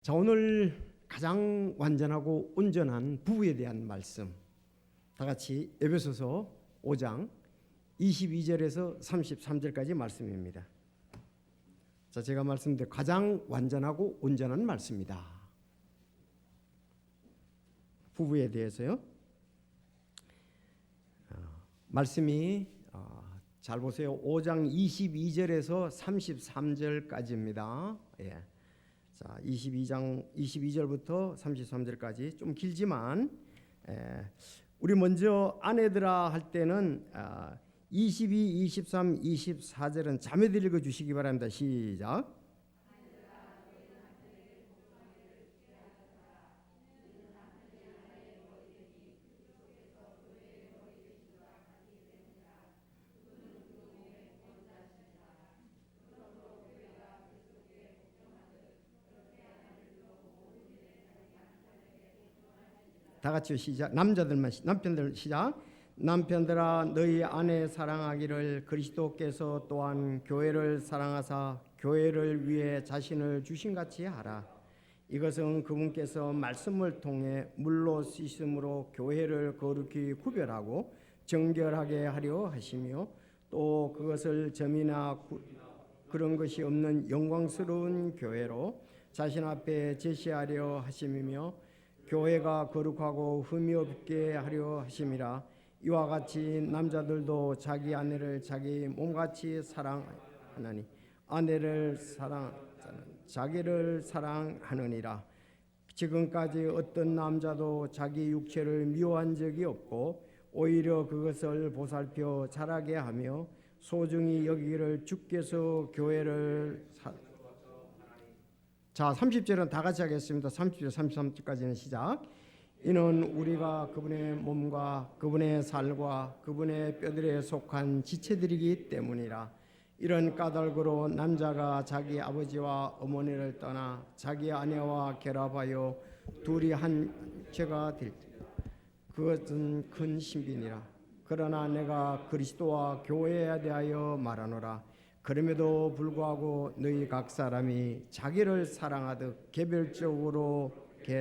자, 오늘 가장 완전하고 온전한 부부에 대한 말씀, 다 같이 에베소서 5장 22절에서 33절까지 말씀입니다. 자, 제가 말씀드린 가장 완전하고 온전한 말씀이다. 부부에 대해서요. 말씀이 잘 보세요. 5장 22절에서 33절까지입니다. 예. 자, 22절부터 33절까지 좀 길지만 우리 먼저 아내들아 할 때는 22, 23, 24절은 자매들 읽어 주시기 바랍니다. 시작. 다 같이 시작. 남편들 시작. 남편들아 너희 아내 사랑하기를 그리스도께서 또한 교회를 사랑하사 교회를 위해 자신을 주신같이 하라. 이것은 그분께서 말씀을 통해 물로 씻음으로 교회를 거룩히 구별하고 정결하게 하려 하시며 또 그것을 점이나 그런 것이 없는 영광스러운 교회로 자신 앞에 제시하려 하심이며 교회가 거룩하고 흠이 없게 하려 하심이라. 이와 같이 남자들도 자기 아내를 자기 몸같이 사랑하나니 아내를 사랑하는 자기를 사랑하느니라. 지금까지 어떤 남자도 자기 육체를 미워한 적이 없고 오히려 그것을 보살펴 자라게 하며 소중히 여기기를 주께서 교회를 자, 30절은 다 같이 하겠습니다. 30절, 33절까지는 시작. 이는 우리가 그분의 몸과 그분의 살과 그분의 뼈들에 속한 지체들이기 때문이라. 이런 까닭으로 남자가 자기 아버지와 어머니를 떠나 자기 아내와 결합하여 둘이 한 죄가 될 그것은 큰 신비니라. 그러나 내가 그리스도와 교회에 대하여 말하노라. 그럼에도 불구하고 너희 각 사람이 자기를 사랑하듯 개별적으로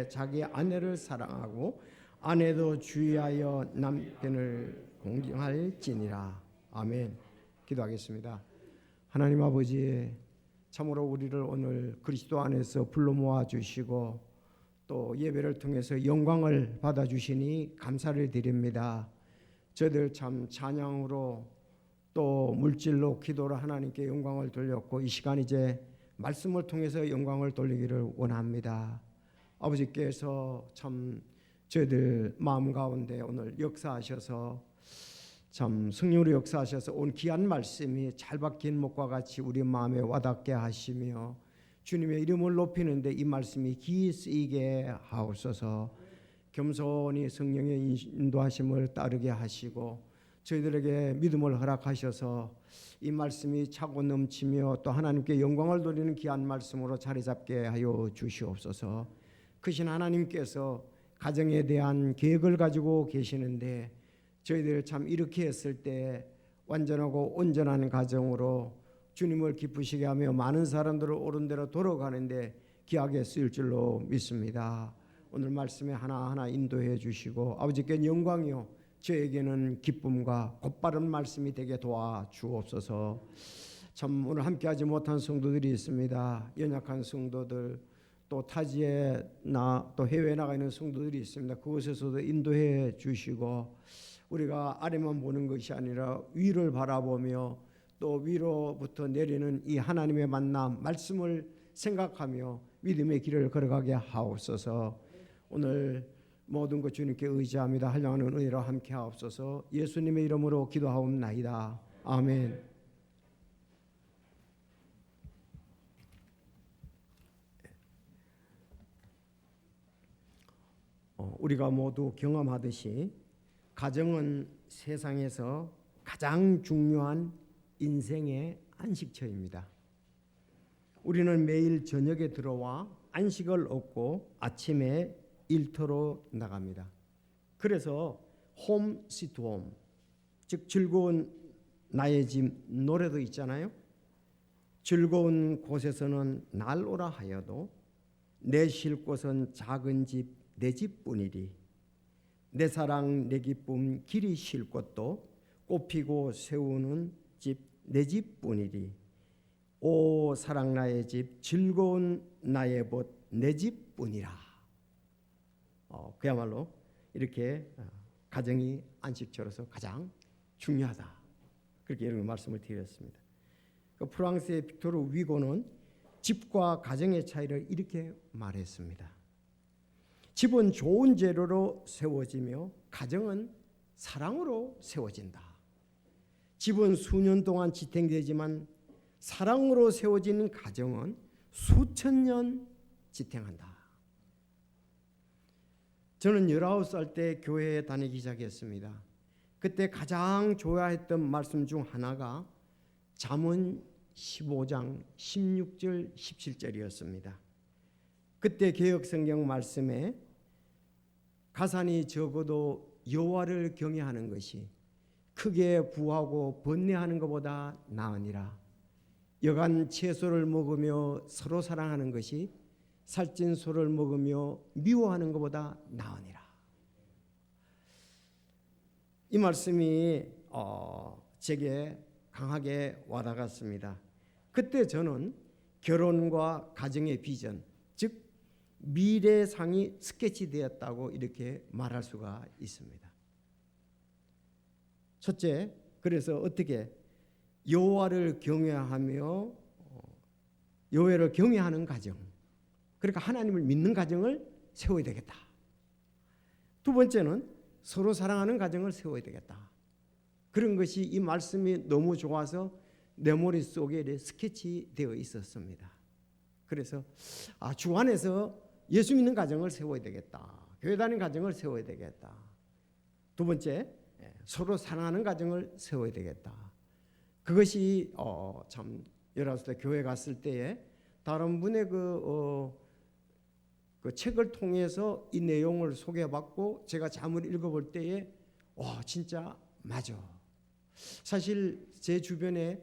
자기 아내를 사랑하고 아내도 주의하여 남편을 공경할지니라. 아멘. 기도하겠습니다. 하나님 아버지, 참으로 우리를 오늘 그리스도 안에서 불러 모아 주시고 또 예배를 통해서 영광을 받아 주시니 감사를 드립니다. 저들 참 찬양으로 또 물질로 기도로 하나님께 영광을 돌렸고 이 시간 이제 말씀을 통해서 영광을 돌리기를 원합니다. 아버지께서 참 저희들 마음 가운데 오늘 역사하셔서 참 성령으로 역사하셔서 온 귀한 말씀이 잘 박힌 목과 같이 우리 마음에 와닿게 하시며 주님의 이름을 높이는데 이 말씀이 귀히 쓰이게 하옵소서. 겸손히 성령의 인도하심을 따르게 하시고 저희들에게 믿음을 허락하셔서 이 말씀이 차고 넘치며 또 하나님께 영광을 돌리는 귀한 말씀으로 자리 잡게 하여 주시옵소서. 크신 하나님께서 가정에 대한 계획을 가지고 계시는데 저희들 참 이렇게 했을 때 완전하고 온전한 가정으로 주님을 기쁘시게 하며 많은 사람들을 옳은 대로 돌아가는데 귀하게 쓰일 줄로 믿습니다. 오늘 말씀에 하나하나 인도해 주시고 아버지께 영광이요 저에게는 기쁨과 곧바른 말씀이 되게 도와주옵소서. 참 오늘 함께하지 못한 성도들이 있습니다. 연약한 성도들 또 타지에 또 해외에 나가 있는 성도들이 있습니다. 그곳에서도 인도해 주시고 우리가 아래만 보는 것이 아니라 위를 바라보며 또 위로부터 내리는 이 하나님의 만남 말씀을 생각하며 믿음의 길을 걸어가게 하옵소서. 오늘 모든 것 주님께 의지합니다. 한량하는 은혜로 함께 하옵소서. 예수님의 이름으로 기도하옵나이다. 아멘. 우리가 모두 경험하듯이 가정은 세상에서 가장 중요한 인생의 안식처입니다. 우리는 매일 저녁에 들어와 안식을 얻고 아침에 일터로 나갑니다. 그래서 홈 스위트 홈, 즉 즐거운 나의 집 노래도 있잖아요. 즐거운 곳에서는 날 오라 하여도 내 쉴 곳은 작은 집 내 집뿐이리. 내 사랑 내 기쁨 길이 쉴 곳도 꽃피고 세우는 집 내 집뿐이리. 오 사랑 나의 집 즐거운 나의 벗 내 집뿐이라. 그야말로 이렇게 가정이 안식처로서 가장 중요하다. 그렇게 이런 말씀을 드렸습니다. 프랑스의 빅토르 위고는 집과 가정의 차이를 이렇게 말했습니다. 집은 좋은 재료로 세워지며 가정은 사랑으로 세워진다. 집은 수년 동안 지탱되지만 사랑으로 세워지는 가정은 수천 년 지탱한다. 저는 19살 때 교회에 다니기 시작했습니다. 그때 가장 좋아했던 말씀 중 하나가 잠언 15장 16절 17절이었습니다. 그때 개역성경 말씀에 가산이 적어도 여호와를 경외하는 것이 크게 부하고 번뇌하는 것보다 나으니라. 여간 채소를 먹으며 서로 사랑하는 것이 살찐 소를 먹으며 미워하는 것보다 나으니라. 이 말씀이 제게 강하게 와닿았습니다. 그때 저는 결혼과 가정의 비전, 즉 미래상이 스케치되었다고 이렇게 말할 수가 있습니다. 첫째, 그래서 어떻게 여호와를 경외하며 여호와를 경외하는 가정, 그러니까 하나님을 믿는 가정을 세워야 되겠다. 두 번째는 서로 사랑하는 가정을 세워야 되겠다. 그런 것이 이 말씀이 너무 좋아서 내 머릿속에 스케치되어 있었습니다. 그래서 주 안에서 예수 믿는 가정을 세워야 되겠다. 교회 다니는 가정을 세워야 되겠다. 두 번째, 서로 사랑하는 가정을 세워야 되겠다. 그것이 참 19살 교회 갔을 때에 다른 분의 그 책을 통해서 이 내용을 소개받고 제가 잠을 읽어볼 때에 진짜 맞아. 사실 제 주변에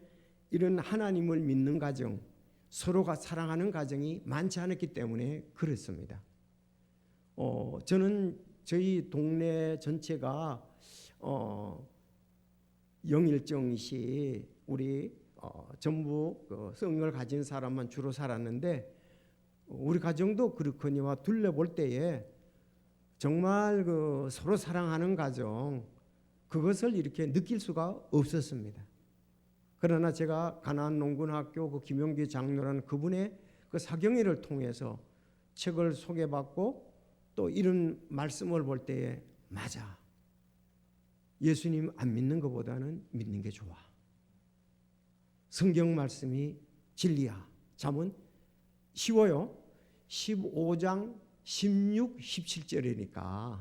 이런 하나님을 믿는 가정, 서로가 사랑하는 가정이 많지 않았기 때문에 그렇습니다. 저는 저희 동네 전체가 영일정 시 우리 전부 성을 가진 사람만 주로 살았는데 우리 가정도 그렇거니와 둘러볼 때에 정말 서로 사랑하는 가정, 그것을 이렇게 느낄 수가 없었습니다. 그러나 제가 가나안 농군학교 그 김용기 장로라는 그분의 그 사경회를 통해서 책을 소개받고 또 이런 말씀을 볼 때에 맞아. 예수님 안 믿는 것보다는 믿는 게 좋아. 성경 말씀이 진리야. 잠언 쉬워요. 15장 16, 17절이니까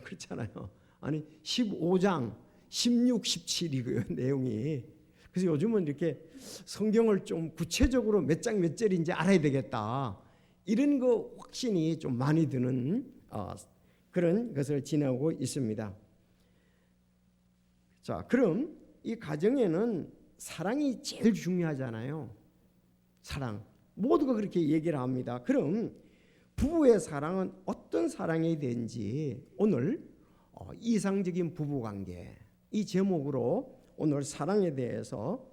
그렇잖아요. 아니 15장 16, 17이고요. 내용이. 그래서 요즘은 이렇게 성경을 좀 구체적으로 몇 장 몇 절인지 알아야 되겠다. 이런 거 확신이 좀 많이 드는 그런 것을 지내고 있습니다. 자, 그럼 이 가정에는 사랑이 제일 중요하잖아요. 사랑. 모두가 그렇게 얘기를 합니다. 그럼 부부의 사랑은 어떤 사랑이 되는지 오늘 이상적인 부부관계 이 제목으로 오늘 사랑에 대해서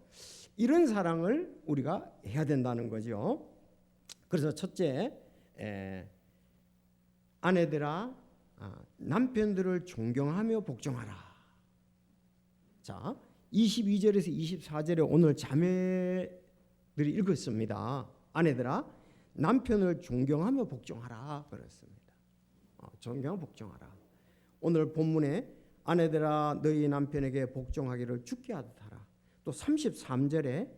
이런 사랑을 우리가 해야 된다는 거죠. 그래서 첫째, 아내들아 남편들을 존경하며 복종하라. 자, 22절에서 24절에 오늘 자매들이 읽었습니다. 아내들아 남편을 존경하며 복종하라 그랬습니다. 존경하며 복종하라. 오늘 본문에 아내들아 너희 남편에게 복종하기를 주께 하듯 하라. 또 33절에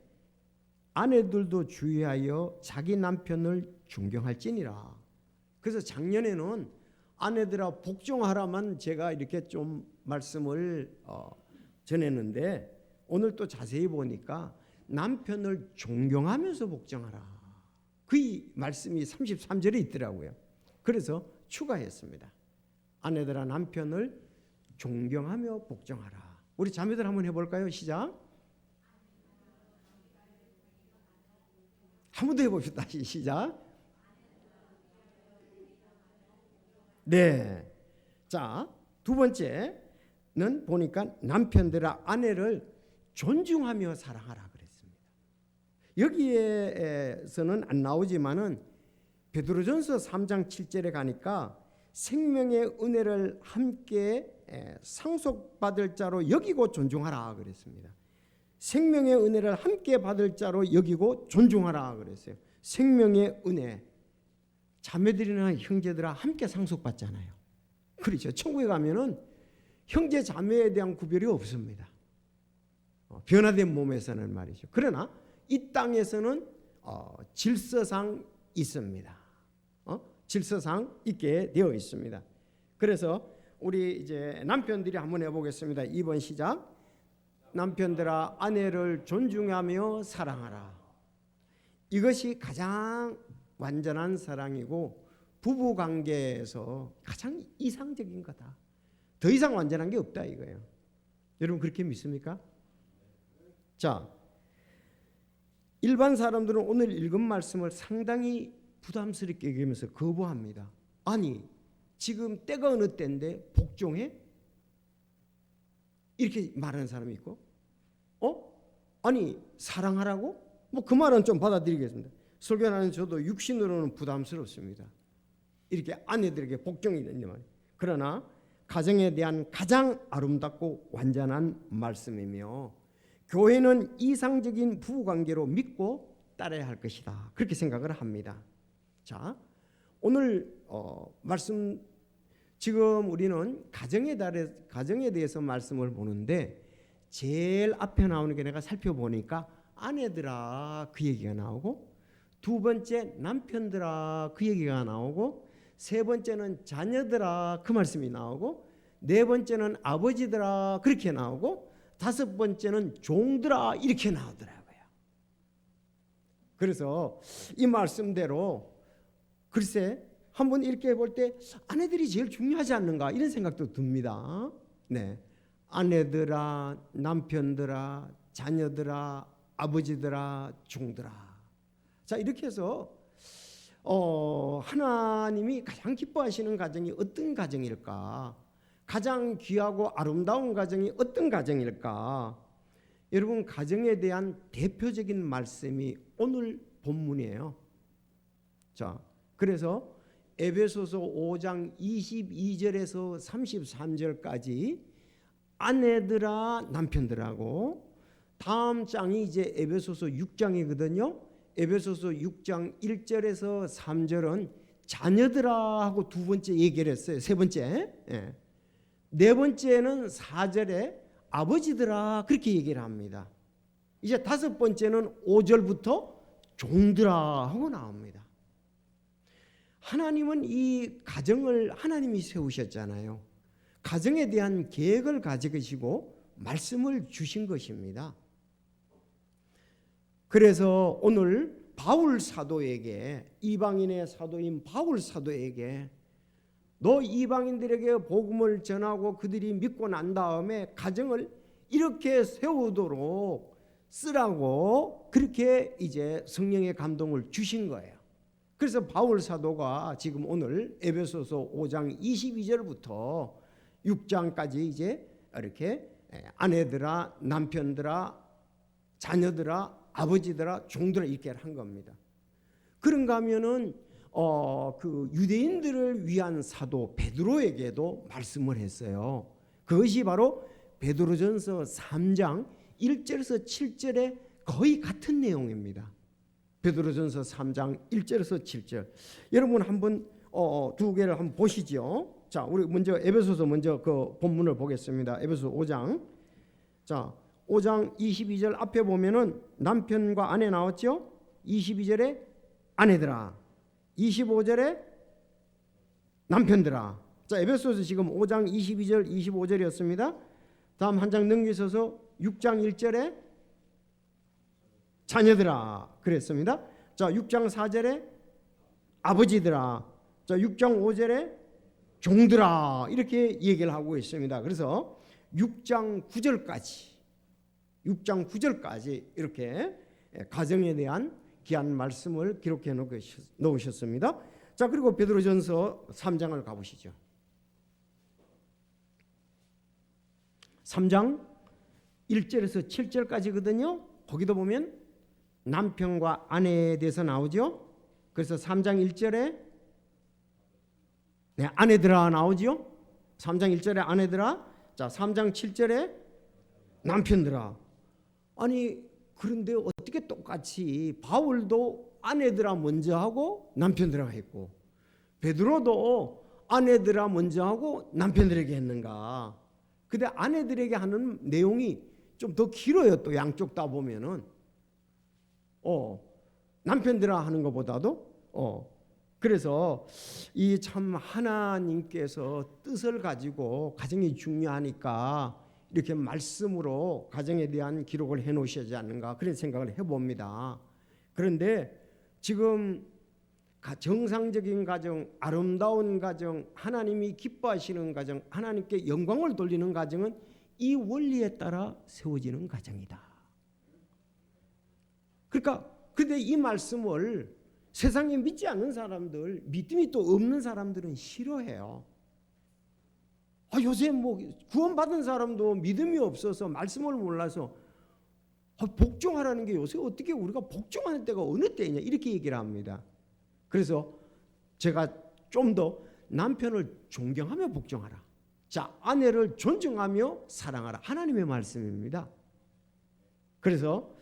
아내들도 주의하여 자기 남편을 존경할지니라. 그래서 작년에는 아내들아 복종하라만 제가 이렇게 좀 말씀을 전했는데 오늘 또 자세히 보니까 남편을 존경하면서 복종하라. 그 말씀이 33절에 있더라고요. 그래서 추가했습니다. 아내들아 남편을 존경하며 복종하라. 우리 자매들 한번 해볼까요? 시작. 한 번 더 해봅시다. 시작. 네. 자, 두 번째는 보니까 남편들아 아내를 존중하며 사랑하라 그랬습니다. 여기에서는 안 나오지만은 베드로전서 3장 7절에 가니까 생명의 은혜를 함께 상속받을 자로 여기고 존중하라 그랬습니다. 생명의 은혜를 함께 받을 자로 여기고 존중하라 그랬어요. 생명의 은혜, 자매들이나 형제들아 함께 상속받잖아요. 그렇죠. 천국에 가면은 형제 자매에 대한 구별이 없습니다. 변화된 몸에서는 말이죠. 그러나 이 땅에서는 질서상 있습니다. 질서상 있게 되어 있습니다. 그래서 우리 이제 남편들이 한번 해보겠습니다. 2번 시작. 남편들아 아내를 존중하며 사랑하라. 이것이 가장 완전한 사랑이고 부부 관계에서 가장 이상적인 거다. 더 이상 완전한 게 없다 이거예요. 여러분 그렇게 믿습니까? 자, 일반 사람들은 오늘 읽은 말씀을 상당히 부담스럽게 여기면서 거부합니다. 아니 지금 때가 어느 때인데 복종해? 이렇게 말하는 사람이 있고 아니 사랑하라고? 뭐 그 말은 좀 받아들이겠습니다. 설교하는 저도 육신으로는 부담스럽습니다. 이렇게 아내들에게 복종이 된단 말이에요. 그러나 가정에 대한 가장 아름답고 완전한 말씀이며 교회는 이상적인 부부관계로 믿고 따라야 할 것이다. 그렇게 생각을 합니다. 자, 오늘 말씀 지금 우리는 가정에 대해서 말씀을 보는데 제일 앞에 나오는 게 내가 살펴보니까 아내들아 그 얘기가 나오고 두 번째 남편들아 그 얘기가 나오고 세 번째는 자녀들아 그 말씀이 나오고 네 번째는 아버지들아 그렇게 나오고 다섯 번째는 종들아 이렇게 나오더라고요. 그래서 이 말씀대로 글쎄 한번 이렇게 볼 때 아내들이 제일 중요하지 않는가 이런 생각도 듭니다. 네, 아내들아 남편들아 자녀들아 아버지들아 종들아. 자 이렇게 해서 하나님이 가장 기뻐하시는 가정이 어떤 가정일까? 가장 귀하고 아름다운 가정이 어떤 가정일까? 여러분 가정에 대한 대표적인 말씀이 오늘 본문이에요. 자, 그래서 에베소서 5장 22절에서 33절까지 아내들아 남편들하고 다음 장이 이제 에베소서 6장이거든요. 에베소서 6장 1절에서 3절은 자녀들아 하고 두 번째 얘기를 했어요. 세 번째. 네 번째는 4절에 아버지들아 그렇게 얘기를 합니다. 이제 다섯 번째는 5절부터 종들아 하고 나옵니다. 하나님은 이 가정을 하나님이 세우셨잖아요. 가정에 대한 계획을 가지고 말씀을 주신 것입니다. 그래서 오늘 바울 사도에게 이방인의 사도인 바울 사도에게 너 이방인들에게 복음을 전하고 그들이 믿고 난 다음에 가정을 이렇게 세우도록 쓰라고 그렇게 이제 성령의 감동을 주신 거예요. 그래서 바울 사도가 지금 오늘 에베소서 5장 22절부터 6장까지 이제 이렇게 아내들아 남편들아 자녀들아 아버지들아 종들아 이렇게 한 겁니다. 그런가 하면은 그 유대인들을 위한 사도 베드로에게도 말씀을 했어요. 그것이 바로 베드로전서 3장 1절에서 7절에 거의 같은 내용입니다. 베드로전서 3장 1절에서 7절. 여러분 한번 두 개를 한번 보시죠. 자, 우리 먼저 에베소서 먼저 그 본문을 보겠습니다. 에베소 5장. 자, 5장 22절 앞에 보면은 남편과 아내 나왔죠? 22절에 아내들아. 25절에 남편들아. 자, 에베소서 지금 5장 22절 25절이었습니다. 다음 한 장 넘기셔서 6장 1절에 자녀들아 그랬습니다. 자, 6장 4절에 아버지들아. 자, 6장 5절에 종들아 이렇게 얘기를 하고 있습니다. 그래서 6장 9절까지 이렇게 가정에 대한 귀한 말씀을 기록해 놓으셨습니다. 자, 그리고 베드로전서 3장을 가보시죠. 3장 1절에서 7절까지거든요. 거기도 보면 남편과 아내에 대해서 나오죠. 그래서 3장 1절에 아내들아 나오죠. 3장 1절에 아내들아. 자, 3장 7절에 남편들아. 아니 그런데 어떻게 똑같이 바울도 아내들아 먼저 하고 남편들아 했고 베드로도 아내들아 먼저 하고 남편들에게 했는가? 근데 아내들에게 하는 내용이 좀 더 길어요. 또 양쪽 다 보면은 남편들아 하는 것보다도 그래서 이 참 하나님께서 뜻을 가지고 가정이 중요하니까 이렇게 말씀으로 가정에 대한 기록을 해놓으시지 않는가 그런 생각을 해봅니다. 그런데 지금 정상적인 가정, 아름다운 가정, 하나님이 기뻐하시는 가정, 하나님께 영광을 돌리는 가정은 이 원리에 따라 세워지는 가정이다. 그러니까 근데 이 말씀을 세상에 믿지 않는 사람들, 믿음이 또 없는 사람들은 싫어해요. 요새 뭐 구원받은 사람도 믿음이 없어서 말씀을 몰라서 복종하라는 게 요새 어떻게 우리가 복종하는 때가 어느 때냐 이렇게 얘기를 합니다. 그래서 제가 좀 더 남편을 존경하며 복종하라. 자, 아내를 존중하며 사랑하라. 하나님의 말씀입니다. 그래서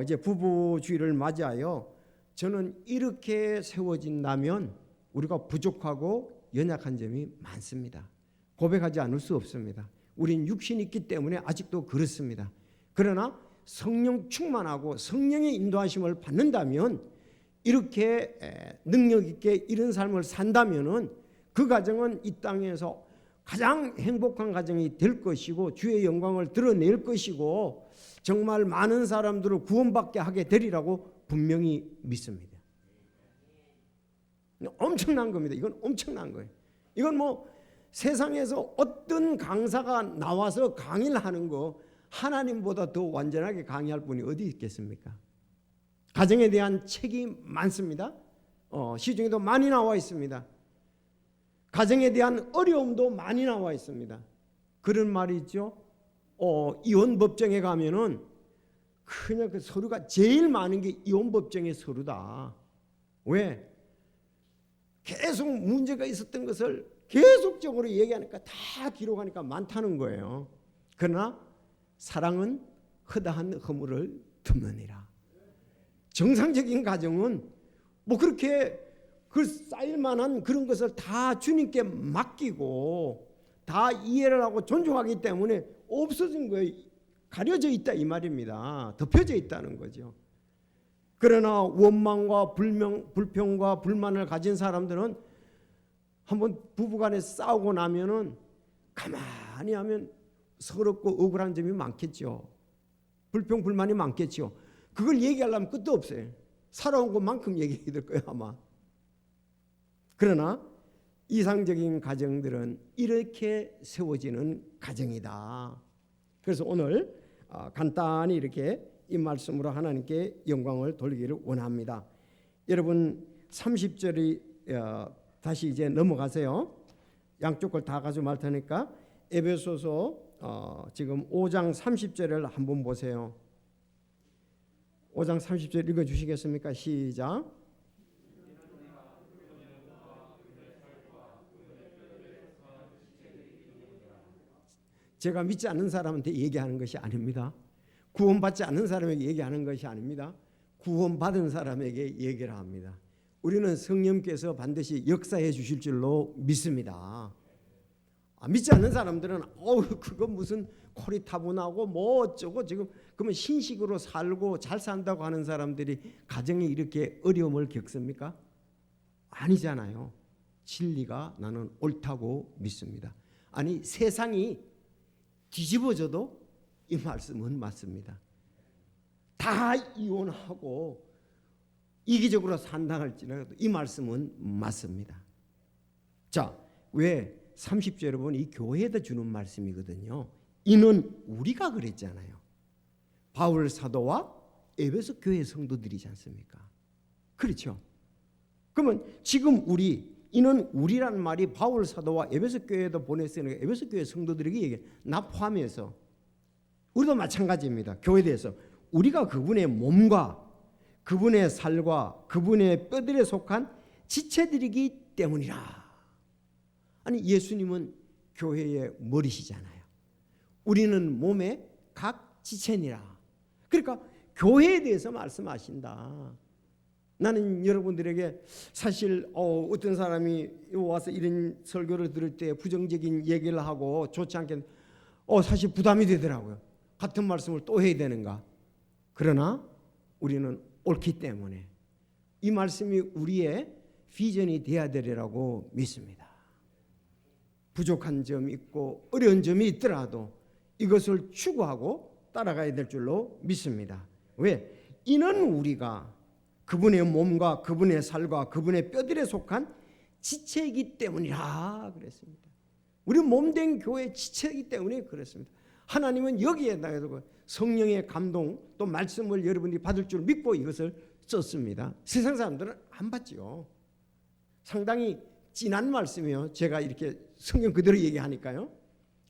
이제 부부주의를 맞이하여 저는 이렇게 세워진다면 우리가 부족하고 연약한 점이 많습니다. 고백하지 않을 수 없습니다. 우린 육신이 있기 때문에 아직도 그렇습니다. 그러나 성령 충만하고 성령의 인도하심을 받는다면 이렇게 능력 있게 이런 삶을 산다면은 그 가정은 이 땅에서 가장 행복한 가정이 될 것이고 주의 영광을 드러낼 것이고 정말 많은 사람들을 구원받게 하게 되리라고 분명히 믿습니다. 엄청난 겁니다. 이건 엄청난 거예요. 이건 뭐 세상에서 어떤 강사가 나와서 강의를 하는 거 하나님보다 더 완전하게 강의할 분이 어디 있겠습니까? 가정에 대한 책이 많습니다. 시중에도 많이 나와 있습니다. 가정에 대한 어려움도 많이 나와 있습니다. 그런 말이 있죠. 이혼 법정에 가면은 그냥 그 서류가 제일 많은 게 이혼 법정의 서류다. 왜? 계속 문제가 있었던 것을 계속적으로 얘기하니까 다 기록하니까 많다는 거예요. 그러나 사랑은 허다한 허물을 덮느니라. 정상적인 가정은 뭐 그렇게 그 쌓일 만한 그런 것을 다 주님께 맡기고 다 이해를 하고 존중하기 때문에 없어진 거예요. 가려져 있다 이 말입니다. 덮여져 있다는 거죠. 그러나 원망과 불평과 불만을 가진 사람들은 한번 부부간에 싸우고 나면은 가만히 하면 서럽고 억울한 점이 많겠죠. 불평 불만이 많겠죠. 그걸 얘기하려면 끝도 없어요. 살아온 것만큼 얘기해야 될 거예요 아마. 그러나 이상적인 가정들은 이렇게 세워지는 가정이다. 그래서 오늘 간단히 이렇게 이 말씀으로 하나님께 영광을 돌리기를 원합니다. 여러분 30절이 다시 이제 넘어가세요. 양쪽 걸 다 가지고 말 테니까 에베소서 지금 5장 30절을 한번 보세요. 5장 30절 읽어주시겠습니까? 시작. 제가 믿지 않는 사람한테 얘기하는 것이 아닙니다. 구원받지 않는 사람에게 얘기하는 것이 아닙니다. 구원받은 사람에게 얘기를 합니다. 우리는 성령께서 반드시 역사해 주실 줄로 믿습니다. 믿지 않는 사람들은 그거 무슨 콜이 타분하고 뭐 어쩌고 지금 그러면 신식으로 살고 잘 산다고 하는 사람들이 가정에 이렇게 어려움을 겪습니까? 아니잖아요. 진리가 나는 옳다고 믿습니다. 아니 세상이 뒤집어져도 이 말씀은 맞습니다. 다 이혼하고 이기적으로 산다할지라도 이 말씀은 맞습니다. 자, 왜 30절 여러분 이 교회에다 주는 말씀이거든요. 이는 우리가 그랬잖아요. 바울 사도와 에베소 교회 성도들이지 않습니까? 그렇죠. 그러면 지금 이는 우리라는 말이 바울 사도와 에베소 교회에도 보냈으니까 에베소 교회 성도들에게 얘기해. 나 포함해서 우리도 마찬가지입니다. 교회에 대해서 우리가 그분의 몸과 그분의 살과 그분의 뼈들에 속한 지체들이기 때문이라. 아니 예수님은 교회의 머리시잖아요. 우리는 몸의 각 지체니라. 그러니까 교회에 대해서 말씀하신다. 나는 여러분들에게 사실 어떤 사람이 와서 이런 설교를 들을 때 부정적인 얘기를 하고 좋지 않게 사실 부담이 되더라고요. 같은 말씀을 또 해야 되는가. 그러나 우리는 옳기 때문에 이 말씀이 우리의 비전이 되어야 되리라고 믿습니다. 부족한 점이 있고 어려운 점이 있더라도 이것을 추구하고 따라가야 될 줄로 믿습니다. 왜? 이는 우리가 그분의 몸과 그분의 살과 그분의 뼈들에 속한 지체이기 때문이라 그랬습니다. 우리 몸된 교회의 지체이기 때문에 그랬습니다. 하나님은 여기에다가 성령의 감동 또 말씀을 여러분이 받을 줄 믿고 이것을 썼습니다. 세상 사람들은 안 받지요. 상당히 진한 말씀이에요. 제가 이렇게 성경 그대로 얘기하니까요.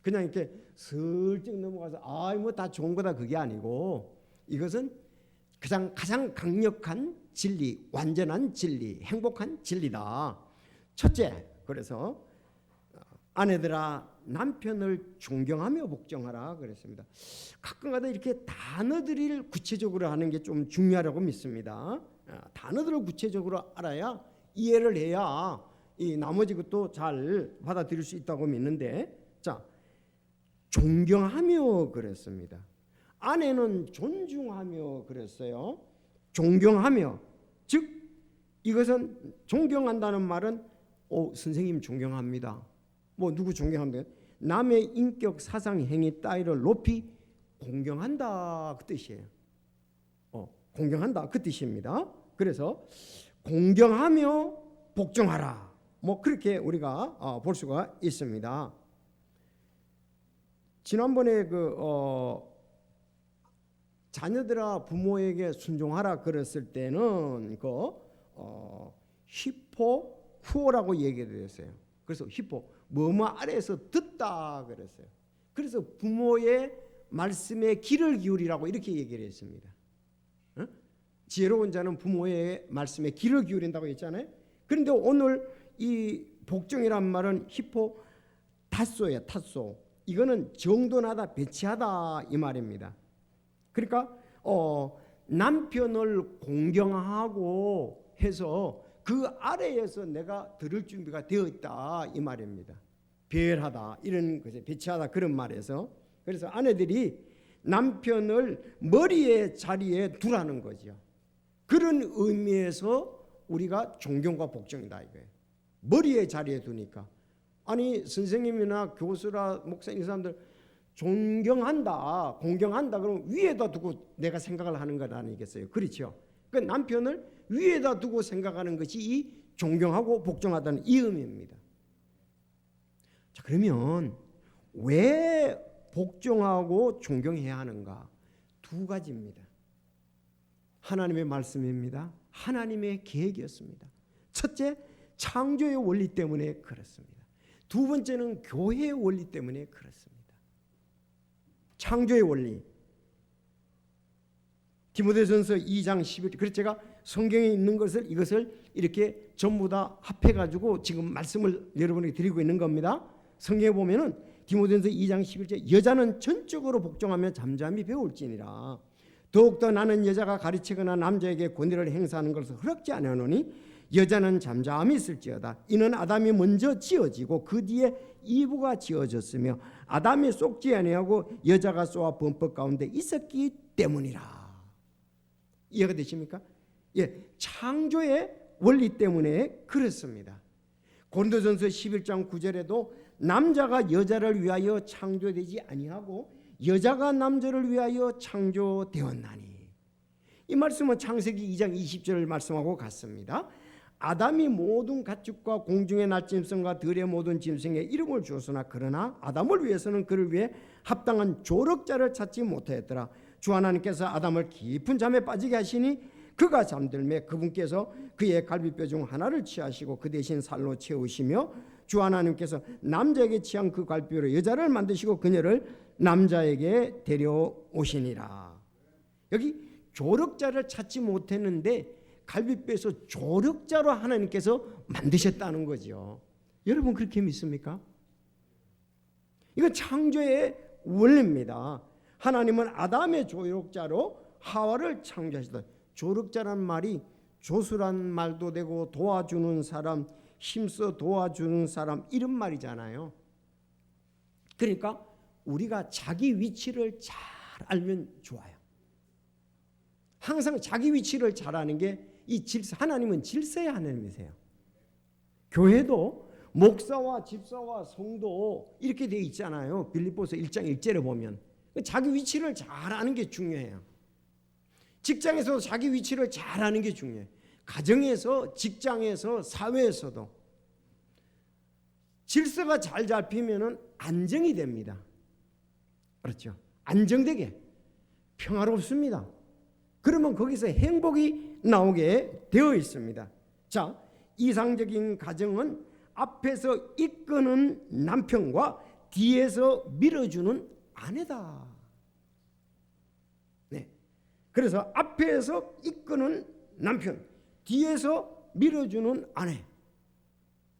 그냥 이렇게 슬쩍 넘어가서 뭐 다 좋은 거다 그게 아니고 이것은 가장 강력한 진리, 완전한 진리, 행복한 진리다. 첫째, 그래서 아내들아 남편을 존경하며 복종하라 그랬습니다. 가끔가다 이렇게 단어들을 구체적으로 하는 게 좀 중요하다고 믿습니다. 단어들을 구체적으로 알아야 이해를 해야 이 나머지 것도 잘 받아들일 수 있다고 믿는데, 자, 존경하며 그랬습니다. 아내는 존중하며 그랬어요. 존경하며, 즉 이것은 존경한다는 말은 선생님 존경합니다. 뭐 누구 존경합니다. 남의 인격, 사상, 행위 따위를 높이 공경한다 그 뜻이에요. 공경한다 그 뜻입니다. 그래서 공경하며 복종하라. 뭐 그렇게 우리가 볼 수가 있습니다. 지난번에 자녀들아 부모에게 순종하라 그랬을 때는 히포쿠오라고 얘기했어요. 그래서 히포 뭐뭐 아래에서 듣다 그랬어요. 그래서 부모의 말씀에 귀를 기울이라고 이렇게 얘기를 했습니다. 지혜로운 자는 부모의 말씀에 귀를 기울인다고 했잖아요. 그런데 오늘 이 복종이란 말은 히포 타소예요. 타소. 이거는 정돈하다, 배치하다 이 말입니다. 그러니까 남편을 공경하고 해서 그 아래에서 내가 들을 준비가 되어 있다 이 말입니다. 배열하다 이런 것에 배치하다 그런 말에서, 그래서 아내들이 남편을 머리의 자리에 두라는 거죠. 그런 의미에서 우리가 존경과 복종이다 이거예요. 머리의 자리에 두니까. 아니 선생님이나 교수라 목사님 이 사람들 존경한다, 공경한다 그러면 위에다 두고 내가 생각을 하는 것 아니겠어요? 그렇죠? 그 남편을 위에다 두고 생각하는 것이 이 존경하고 복종하다는 이 의미입니다. 자, 그러면 왜 복종하고 존경해야 하는가? 두 가지입니다. 하나님의 말씀입니다. 하나님의 계획이었습니다. 첫째, 창조의 원리 때문에 그렇습니다. 두 번째는 교회의 원리 때문에 그렇습니다. 창조의 원리. 디모데전서 2장 11절. 그래서 제가 성경에 있는 이것을 이렇게 전부 다 합해가지고 지금 말씀을 여러분에게 드리고 있는 겁니다. 성경에 보면은 디모데전서 2장 11절. 여자는 전적으로 복종하며 잠잠히 배울지니라. 더욱더 나는 여자가 가르치거나 남자에게 권위를 행사하는 것을 허락지 아니하노니 여자는 잠잠히 있을지어다. 이는 아담이 먼저 지어지고 그 뒤에 이브가 지어졌으며 아담이 속지 아니하고 여자가 쏘아 범법 가운데 있었기 때문이라. 이해가 되십니까? 예, 창조의 원리 때문에 그렇습니다. 고린도전서 11장 9절에도 남자가 여자를 위하여 창조되지 아니하고 여자가 남자를 위하여 창조되었나니. 이 말씀은 창세기 2장 20절을 말씀하고 같습니다. 아담이 모든 가축과 공중의 날짐승과 들의 모든 짐승에 이름을 주었으나 그러나 아담을 위해서는 그를 위해 합당한 조력자를 찾지 못하였더라. 주 하나님께서 아담을 깊은 잠에 빠지게 하시니 그가 잠들매 그분께서 그의 갈비뼈 중 하나를 취하시고 그 대신 살로 채우시며 주 하나님께서 남자에게 취한 그 갈비뼈로 여자를 만드시고 그녀를 남자에게 데려오시니라. 여기 조력자를 찾지 못했는데 갈비뼈에서 조력자로 하나님께서 만드셨다는 거죠. 여러분 그렇게 믿습니까? 이건 창조의 원리입니다. 하나님은 아담의 조력자로 하와를 창조하시다. 조력자란 말이 조수란 말도 되고 도와주는 사람, 힘써 도와주는 사람 이런 말이잖아요. 그러니까 우리가 자기 위치를 잘 알면 좋아요. 항상 자기 위치를 잘 아는 게 이 질서, 하나님은 질서의 하나님이세요. 교회도 목사와 집사와 성도 이렇게 되어 있잖아요. 빌립보서 1장 1절에 보면 자기 위치를 잘 아는 게 중요해요. 직장에서도 자기 위치를 잘 아는 게 중요해요. 가정에서, 직장에서, 사회에서도 질서가 잘 잡히면 안정이 됩니다. 그렇죠? 안정되게 평화롭습니다. 그러면 거기서 행복이 나오게 되어 있습니다. 자, 이상적인 가정은 앞에서 이끄는 남편과 뒤에서 밀어주는 아내다. 네. 그래서 앞에서 이끄는 남편, 뒤에서 밀어주는 아내.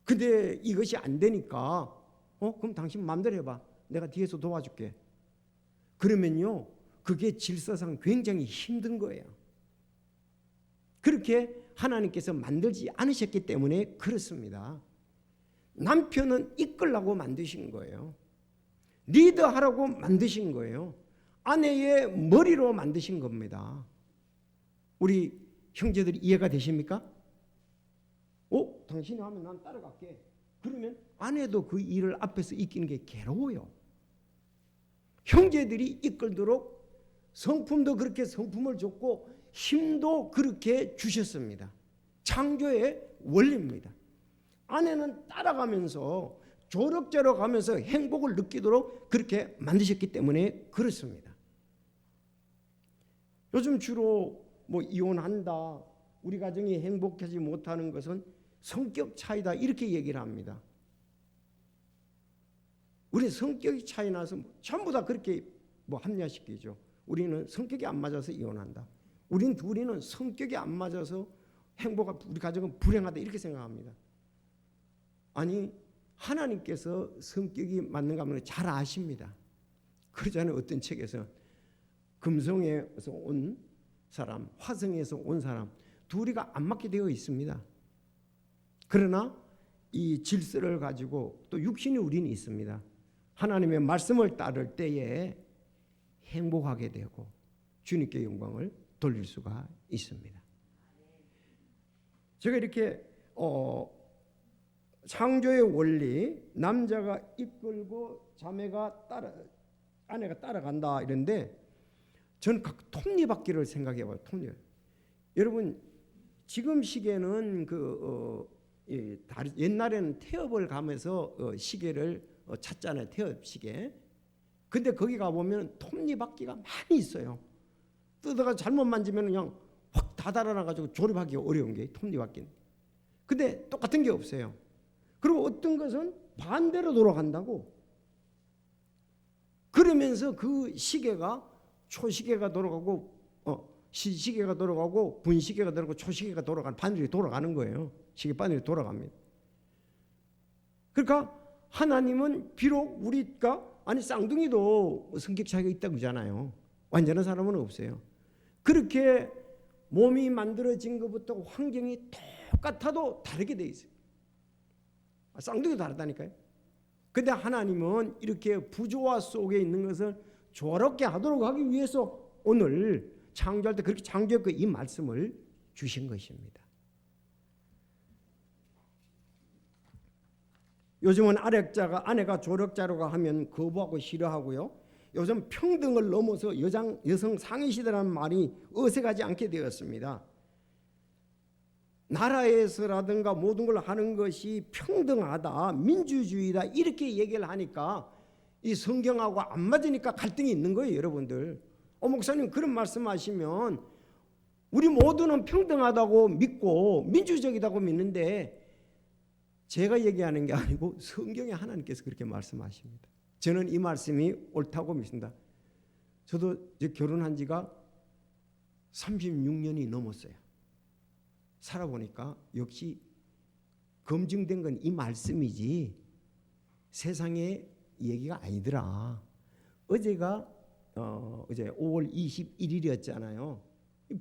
근데 이것이 안 되니까 그럼 당신 마음대로 해봐. 내가 뒤에서 도와줄게. 그러면요, 그게 질서상 굉장히 힘든 거예요. 그렇게 하나님께서 만들지 않으셨기 때문에 그렇습니다. 남편은 이끌라고 만드신 거예요. 리더하라고 만드신 거예요. 아내의 머리로 만드신 겁니다. 우리 형제들이 이해가 되십니까? 당신이 하면 난 따라갈게. 그러면 아내도 그 일을 앞에서 이기는 게 괴로워요. 형제들이 이끌도록 성품도 그렇게 성품을 줬고 힘도 그렇게 주셨습니다. 창조의 원리입니다. 아내는 따라가면서 조력자로 가면서 행복을 느끼도록 그렇게 만드셨기 때문에 그렇습니다. 요즘 주로 이혼한다, 우리 가정이 행복하지 못하는 것은 성격 차이다 이렇게 얘기를 합니다. 우리 성격이 차이 나서 전부 다 그렇게 합리화시키죠. 우리는 성격이 안 맞아서 이혼한다. 우리는 성격이 안 맞아서 우리 가정은 불행하다 이렇게 생각합니다. 아니, 하나님께서 성격이 맞는가 하면 잘 아십니다. 그러잖아요. 어떤 책에서 금성에서 온 사람, 화성에서 온 사람 둘이가 안 맞게 되어 있습니다. 그러나 이 질서를 가지고 또 육신의 우리는 있습니다. 하나님의 말씀을 따를 때에 행복하게 되고 주님께 영광을 돌릴 수가 있습니다. 제가 이렇게 창조의 원리, 남자가 이끌고 아내가 따라간다 이런데 저는 톱니바퀴를 생각해봐요. 톱니. 여러분 지금 시계는 옛날에는 태엽을 가면서 시계를 찾잖아요. 태엽 시계. 근데 거기 가보면 톱니바퀴가 많이 있어요. 뜯어가 잘못 만지면 그냥 확 다 달아나가지고 조립하기 어려운 게 톱니바퀴는. 근데 똑같은 게 없어요. 그리고 어떤 것은 반대로 돌아간다고. 그러면서 그 시계가 초시계가 돌아가고 시시계가 돌아가고 분시계가 돌아가고 초시계가 돌아가는 바늘이 돌아가는 거예요. 시계 바늘이 돌아갑니다. 그러니까 하나님은 비록 우리가 쌍둥이도 성격 차이가 있다고 그러잖아요. 완전한 사람은 없어요. 그렇게 몸이 만들어진 것부터 환경이 똑같아도 다르게 돼 있어요. 쌍둥이도 다르다니까요. 근데 하나님은 이렇게 부조화 속에 있는 것을 조화롭게 하도록 하기 위해서 오늘 창조할 때 그렇게 창조했고 이 말씀을 주신 것입니다. 요즘은 아내가 조력자라고 하면 거부하고 싫어하고요. 요즘 평등을 넘어서 여성 상위시대라는 말이 어색하지 않게 되었습니다. 나라에서라든가 모든 걸 하는 것이 평등하다, 민주주의다 이렇게 얘기를 하니까 이 성경하고 안 맞으니까 갈등이 있는 거예요. 여러분들 목사님 그런 말씀하시면 우리 모두는 평등하다고 믿고 민주적이라고 믿는데 제가 얘기하는 게 아니고 성경에 하나님께서 그렇게 말씀하십니다. 저는 이 말씀이 옳다고 믿습니다. 저도 이제 결혼한 지가 36년이 넘었어요. 살아보니까 역시 검증된 건 이 말씀이지 세상의 얘기가 아니더라. 어제가 어제 5월 21일이었잖아요.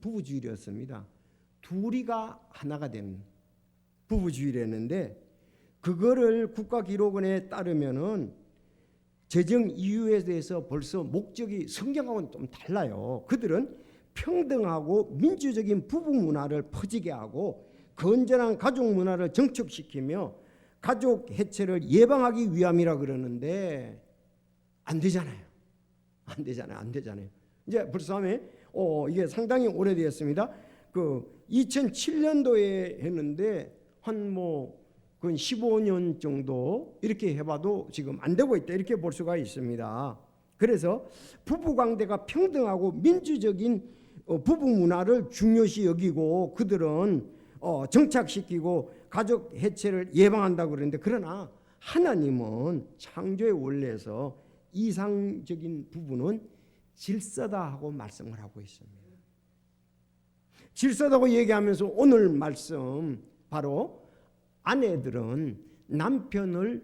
부부주일이었습니다. 둘이가 하나가 된 부부주일이었는데 그거를 국가기록원에 따르면은 재정 이유에 대해서 벌써 목적이 성경하고는 좀 달라요. 그들은 평등하고 민주적인 부부 문화를 퍼지게 하고 건전한 가족 문화를 정착시키며 가족 해체를 예방하기 위함이라 그러는데 안 되잖아요. 안 되잖아요. 이제 벌써 이게 상당히 오래되었습니다. 그 2007년도에 했는데 한 그건 15년 정도 이렇게 해봐도 지금 안 되고 있다 이렇게 볼 수가 있습니다. 그래서 부부 관계가 평등하고 민주적인 부부 문화를 중요시 여기고 그들은 정착시키고 가족 해체를 예방한다고 그러는데 그러나 하나님은 창조의 원리에서 이상적인 부부는 질서다 하고 말씀을 하고 있습니다. 질서다고 얘기하면서 오늘 말씀 바로 아내들은 남편을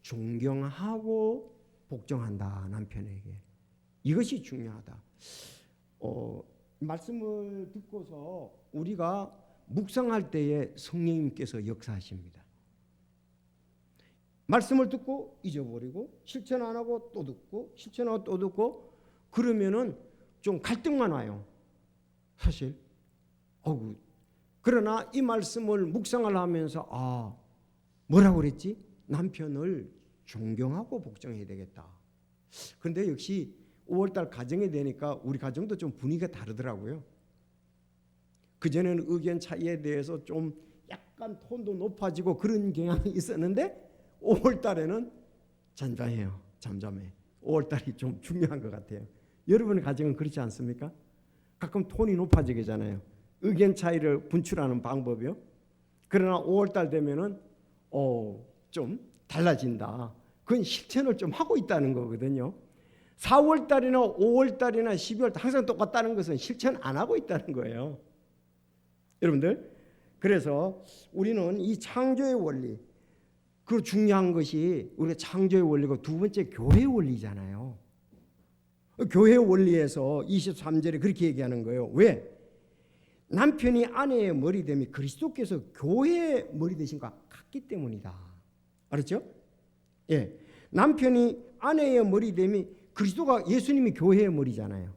존경하고 복종한다. 남편에게. 이것이 중요하다. 말씀을 듣고서 우리가 묵상할 때에 성령님께서 역사하십니다. 말씀을 듣고 잊어버리고 실천 안 하고 또 듣고 실천하고 또 듣고 그러면은 좀 갈등만 와요. 사실. 그러나 이 말씀을 묵상을 하면서 뭐라고 그랬지? 남편을 존경하고 복종해야 되겠다. 그런데 역시 5월달 가정이 되니까 우리 가정도 좀 분위기가 다르더라고요. 그전에는 의견 차이에 대해서 좀 약간 톤도 높아지고 그런 경향이 있었는데 5월달에는 잠잠해요. 잠잠해. 5월달이 좀 중요한 것 같아요. 여러분의 가정은 그렇지 않습니까? 가끔 톤이 높아지잖아요. 의견 차이를 분출하는 방법이요. 그러나 5월달 되면은 좀 달라진다. 그건 실천을 좀 하고 있다는 거거든요. 4월달이나 5월달이나 12월달 항상 똑같다는 것은 실천 안 하고 있다는 거예요. 여러분들, 그래서 우리는 이 창조의 원리, 그 중요한 것이 우리가 창조의 원리고 두 번째 교회의 원리잖아요. 교회의 원리에서 23절에 그렇게 얘기하는 거예요. 왜? 남편이 아내의 머리됨이 그리스도께서 교회의 머리 되신과 같기 때문이다. 알았죠? 예, 남편이 아내의 머리됨이 그리스도가 예수님이 교회의 머리잖아요.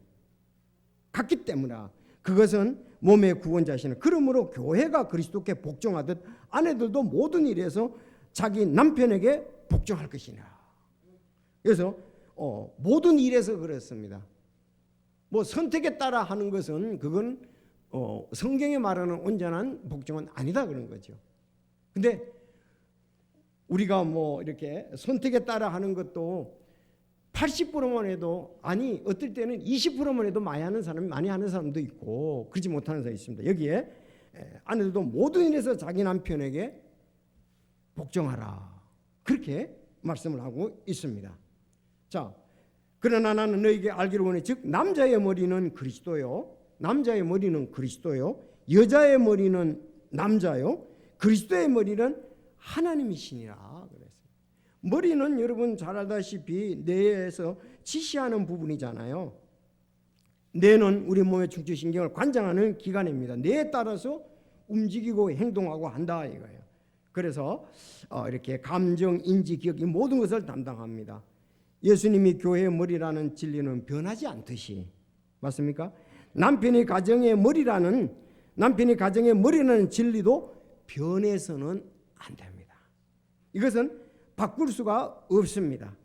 같기 때문이다. 그것은 몸의 구원자시는 그러므로 교회가 그리스도께 복종하듯 아내들도 모든 일에서 자기 남편에게 복종할 것이냐. 그래서 모든 일에서 그렇습니다. 선택에 따라 하는 것은 그건 성경에 말하는 온전한 복종은 아니다 그런 거죠. 근데 우리가 이렇게 선택에 따라 하는 것도 80%만 해도 어떨 때는 20%만 해도 많이 하는 사람도 있고 그러지 못하는 사람이 있습니다. 여기에 아내들도 모든 일에서 자기 남편에게 복종하라. 그렇게 말씀을 하고 있습니다. 자, 그러나 나는 너에게 알기를 원해. 즉 남자의 머리는 그리스도요. 남자의 머리는 그리스도요. 여자의 머리는 남자요. 그리스도의 머리는 하나님이시니라 그랬어요. 머리는 여러분 잘 알다시피 뇌에서 지시하는 부분이잖아요. 뇌는 우리 몸의 중추신경을 관장하는 기관입니다. 뇌에 따라서 움직이고 행동하고 한다 이거예요. 그래서 이렇게 감정, 인지, 기억 이 모든 것을 담당합니다. 예수님이 교회의 머리라는 진리는 변하지 않듯이 맞습니까? 남편이 가정의 머리라는 진리도 변해서는 안 됩니다. 이것은 바꿀 수가 없습니다.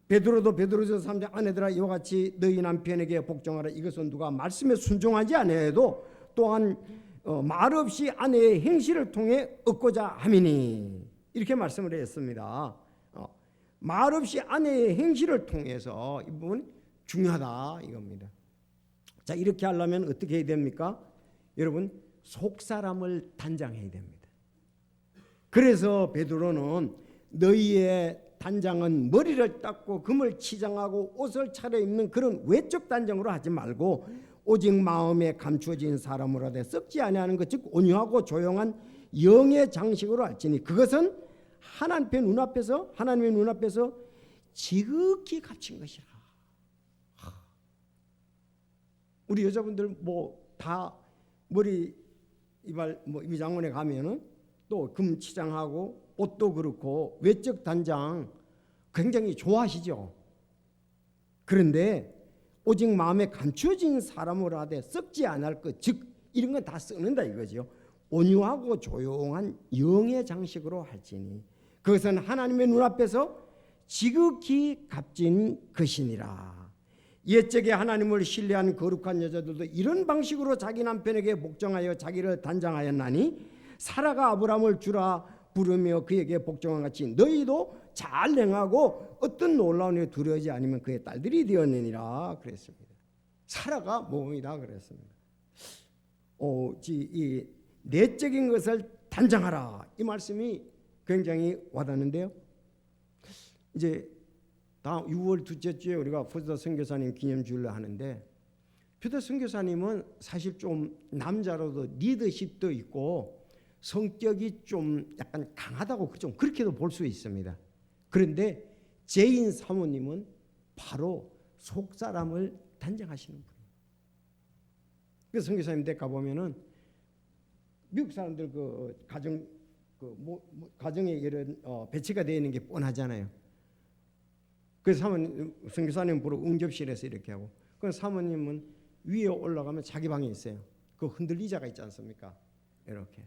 베드로도 베드로서 3장 아내들아 이와 같이 너희 남편에게 복종하라. 이것은 누가 말씀에 순종하지 아니해도 또한 말없이 아내의 행실을 통해 얻고자 함이니 이렇게 말씀을 했습니다. 말없이 아내의 행실을 통해서 이 부분 중요하다 이겁니다. 자, 이렇게 하려면 어떻게 해야 됩니까? 여러분 속 사람을 단장해야 됩니다. 그래서 베드로는 너희의 단장은 머리를 닦고 금을 치장하고 옷을 차려입는 그런 외적 단장으로 하지 말고 오직 마음에 감추어진 사람으로 하되 썩지 아니하는 것 즉 온유하고 조용한 영의 장식으로 할지니 그것은 하나님의 눈앞에서 지극히 값진 것이라. 우리 여자분들 뭐 다 머리 이발 뭐 이장원에 가면은 또 금 치장하고 옷도 그렇고 외적 단장 굉장히 좋아하시죠. 그런데 오직 마음에 감추어진 사람으로 하되 썩지 않을 것 즉 이런 건 다 쓰는다 이거죠. 온유하고 조용한 영의 장식으로 할지니 그것은 하나님의 눈앞에서 지극히 값진 것이니라. 옛적에 하나님을 신뢰한 거룩한 여자들도 이런 방식으로 자기 남편에게 복종하여 자기를 단장하였나니 사라가 아브라함을 주라 부르며 그에게 복종한 같이 너희도 잘 행하고 어떤 놀라운 일에 두려워하지 않으면 그의 딸들이 되었느니라 그랬습니다. 사라가 모범이다 그랬습니다. 이 내적인 것을 단장하라 이 말씀이 굉장히 와닿는데요. 이제 다음 6월 둘째 주에 우리가 푸드 선교사님 기념주일을 하는데 푸드 선교사님은 사실 좀 남자로도 리더십도 있고 성격이 좀 약간 강하다고 좀 그렇게도 볼 수 있습니다. 그런데 제인 사모님은 바로 속 사람을 단장하시는 분이에요. 그래서 선교사님 댁 가보면은 미국 사람들 그 가정에 이런 배치가 되어 있는 게 뻔하잖아요. 그래서 선교사님 보러 응접실에서 이렇게 하고, 그 사모님은 위에 올라가면 자기 방이 있어요. 그 흔들리자가 있지 않습니까? 이렇게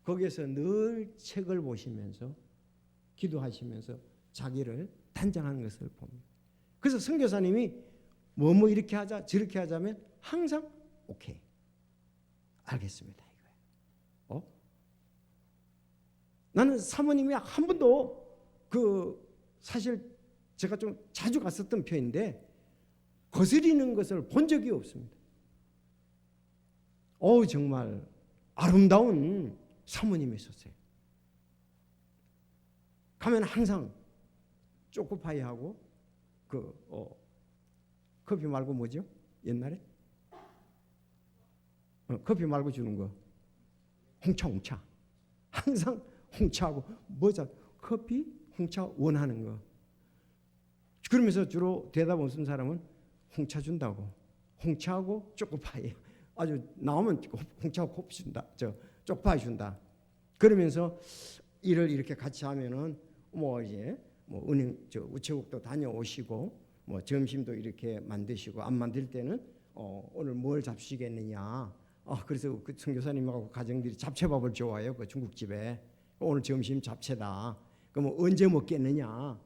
거기에서 늘 책을 보시면서 기도하시면서 자기를 단장하는 것을 봅니다. 그래서 선교사님이 뭐 이렇게 하자 저렇게 하자면 항상 오케이 알겠습니다 이거예요. 나는 사모님이 한 번도 사실 제가 좀 자주 갔었던 편인데 거스리는 것을 본 적이 없습니다. 정말 아름다운 사모님이셨어요. 가면 항상 초코파이하고 커피 말고 뭐죠? 옛날에 커피 말고 주는 거 홍차 항상 홍차하고 뭐자 커피 홍차 원하는 거. 그러면서 주로 대답 없는 사람은 홍차 준다고 홍차하고 초코파이 아주 나오면 홍차하고 커피 준다 초코파이 준다. 그러면서 일을 이렇게 같이 하면은 은행 우체국도 다녀오시고 점심도 이렇게 만드시고 안 만들 때는 오늘 뭘 잡수시겠느냐. 그래서 그 선교사님하고 가정들이 잡채밥을 좋아해요. 그 중국집에 오늘 점심 잡채다. 그럼 언제 먹겠느냐.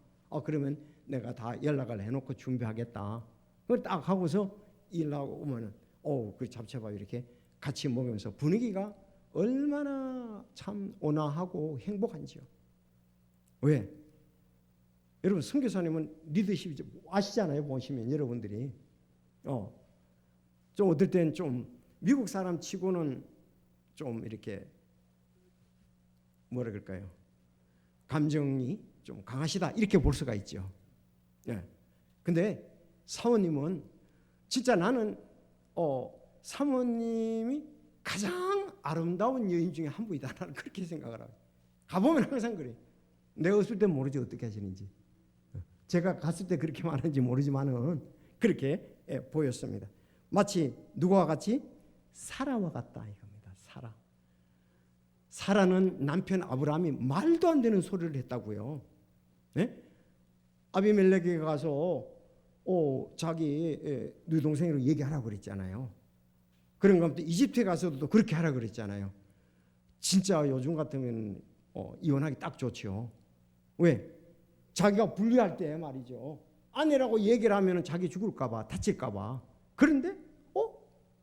그러면 내가 다 연락을 해놓고 준비하겠다. 그걸 딱 하고서 일하고 오면은 그 잡채밥 이렇게 같이 먹으면서 분위기가 얼마나 참 온화하고 행복한지요. 왜? 여러분 선교사님은 리더십이 아시잖아요. 보시면 여러분들이 좀 어떨 땐 좀 미국 사람 치고는 좀 이렇게 뭐라 그럴까요? 감정이 좀 강하시다 이렇게 볼 수가 있죠. 근데 사모님은 진짜 나는 사모님이 가장 아름다운 여인 중에 한 분이다. 나는 그렇게 생각을 하고 가보면 항상 그래. 내가 없을 땐 모르지 어떻게 하시는지. 제가 갔을 때 그렇게 많은지 모르지만은 그렇게 보였습니다. 마치 누구와 같이 사라와 같다 이겁니다. 사라는 남편 아브라함이 말도 안 되는 소리를 했다고요. 아비멜렉에게 가서 자기 네 동생으로 얘기하라고 그랬잖아요. 그런 거 이집트에 가서도 그렇게 하라고 그랬잖아요. 진짜 요즘 같으면 이혼하기 딱 좋죠. 왜? 자기가 분리할 때 말이죠. 아내라고 얘기를 하면 자기 죽을까 봐 다칠까 봐. 그런데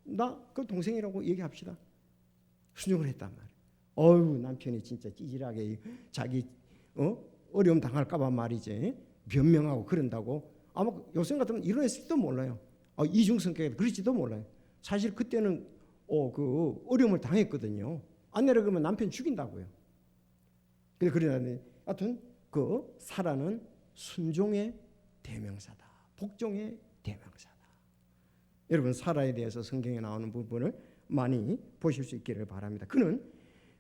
나 그 동생이라고 얘기합시다. 순종을 했단 말이에요. 남편이 진짜 찌질하게 자기 어려움 당할까 봐 말이지. 변명하고 그런다고 아마 요즘 같으면 이혼했을지도 몰라요. 이중 성격이 그럴지도 몰라요. 사실 그때는 그 어려움을 당했거든요. 아내를 그러면 남편 죽인다고요. 그러더니 하여튼 그 사라는 순종의 대명사다. 복종의 대명사다. 여러분 사라에 대해서 성경에 나오는 부분을 많이 보실 수 있기를 바랍니다. 그는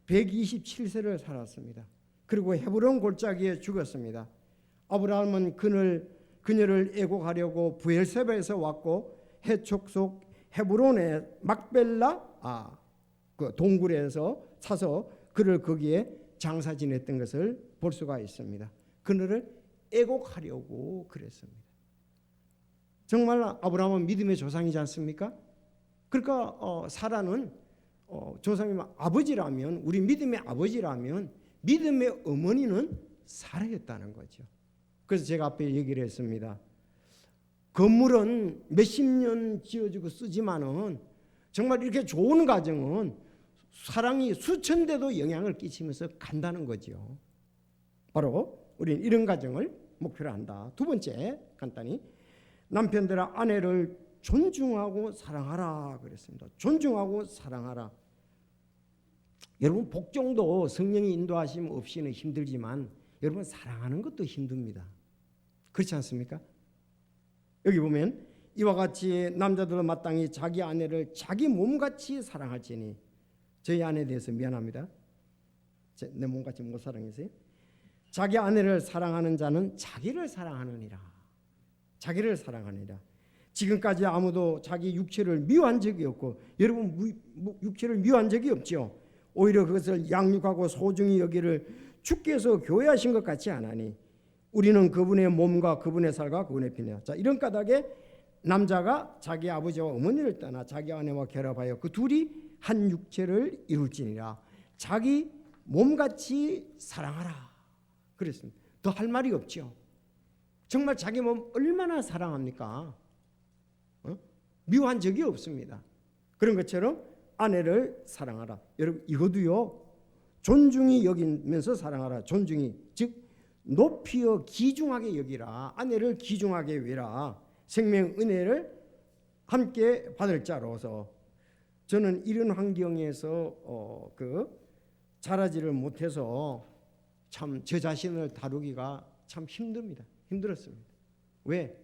127세를 살았습니다. 그리고 헤브론 골짜기에 죽었습니다. 아브라함은 그녀를 애곡하려고 브엘세바에서 왔고 해촉 속 헤브론의 막벨라 그 동굴에서 사서 그를 거기에 장사 지냈던 것을 볼 수가 있습니다. 그녀를 애곡하려고 그랬습니다. 정말 아브라함은 믿음의 조상이지 않습니까? 그러니까 사라는 조상님 아버지라면, 우리 믿음의 아버지라면 믿음의 어머니는 사라였다는 거죠. 그래서 제가 앞에 얘기를 했습니다. 건물은 몇십 년 지어주고 쓰지만은 정말 이렇게 좋은 가정은 사랑이 수천 대도 영향을 끼치면서 간다는 거죠. 바로 우리는 이런 가정을 목표로 한다. 두 번째, 간단히 남편들아 아내를 존중하고 사랑하라 그랬습니다. 존중하고 사랑하라. 여러분 복종도 성령의 인도하심 없이는 힘들지만 여러분 사랑하는 것도 힘듭니다. 그렇지 않습니까? 여기 보면 이와 같이 남자들은 마땅히 자기 아내를 자기 몸같이 사랑할지니. 저희 아내에 대해서 미안합니다. 내 몸같이 못 사랑했어요. 자기 아내를 사랑하는 자는 자기를 사랑하느니라. 자기를 사랑하느니라. 지금까지 아무도 자기 육체를 미워한 적이 없고, 여러분 육체를 미워한 적이 없죠. 오히려 그것을 양육하고 소중히 여기를 주께서 교회하신 것 같지 않으니 우리는 그분의 몸과 그분의 살과 그분의 피냐. 자, 이런 까닭에 남자가 자기 아버지와 어머니를 떠나 자기 아내와 결합하여 그 둘이 한 육체를 이룰지니라. 자기 몸같이 사랑하라 그랬습니다. 더 할 말이 없죠. 정말 자기 몸 얼마나 사랑합니까? 미워한 적이 없습니다. 그런 것처럼 아내를 사랑하라. 여러분 이것도요, 존중히 여기면서 사랑하라. 존중히, 즉 높이어 귀중하게 여기라. 아내를 귀중하게 여기라. 생명 은혜를 함께 받을 자로서. 저는 이런 환경에서 자라지를 못해서 참 저 자신을 다루기가 참 힘듭니다. 힘들었습니다. 왜?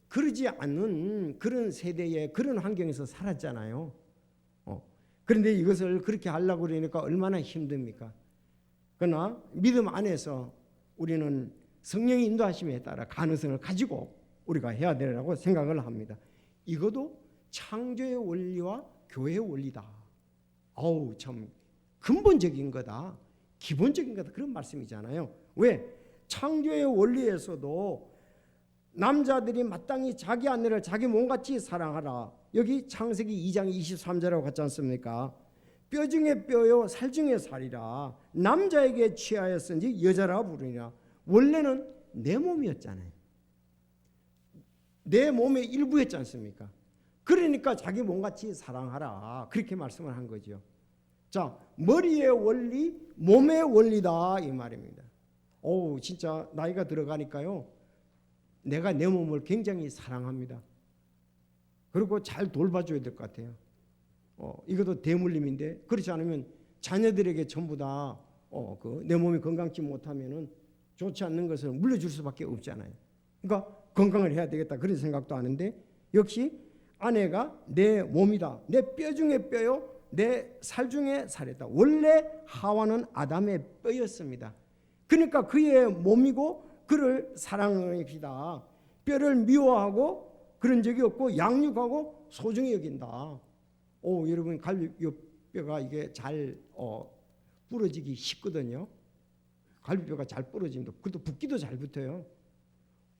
그러지 않는 그런 세대에 그런 환경에서 살았잖아요. 그런데 이것을 그렇게 하려고 그러니까 얼마나 힘듭니까? 그러나 믿음 안에서 우리는 성령의 인도하심에 따라 가능성을 가지고 우리가 해야 되라고 생각을 합니다. 이것도 창조의 원리와 교회의 원리다. 어우, 참 근본적인 거다. 기본적인 거다. 그런 말씀이잖아요. 왜? 창조의 원리에서도 남자들이 마땅히 자기 아내를 자기 몸같이 사랑하라. 여기 창세기 2장 23절이라고 같지 않습니까? 뼈 중에 뼈요 살 중에 살이라. 남자에게 취하였은지 여자라 부르니라. 원래는 내 몸이었잖아요. 내 몸의 일부였지 않습니까? 그러니까 자기 몸같이 사랑하라. 그렇게 말씀을 한 거죠. 자, 머리의 원리, 몸의 원리다 이 말입니다. 오, 진짜 나이가 들어가니까요, 내가 내 몸을 굉장히 사랑합니다. 그리고 잘 돌봐줘야 될 것 같아요. 이것도 대물림인데, 그렇지 않으면 자녀들에게 전부 다 내 몸이 건강치 못하면은 좋지 않는 것을 물려줄 수밖에 없잖아요. 그러니까 건강을 해야 되겠다 그런 생각도 하는데, 역시 아내가 내 몸이다. 내 뼈 중에 뼈요, 내 살 중에 살이다. 원래 하와는 아담의 뼈였습니다. 그러니까 그의 몸이고 그를 사랑합니다. 뼈를 미워하고 그런 적이 없고 양육하고 소중히 여긴다. 여러분 갈비뼈가 이게 잘 부러지기 쉽거든요. 갈비뼈가 잘 부러집니다. 그것도 붓기도 잘 붙어요.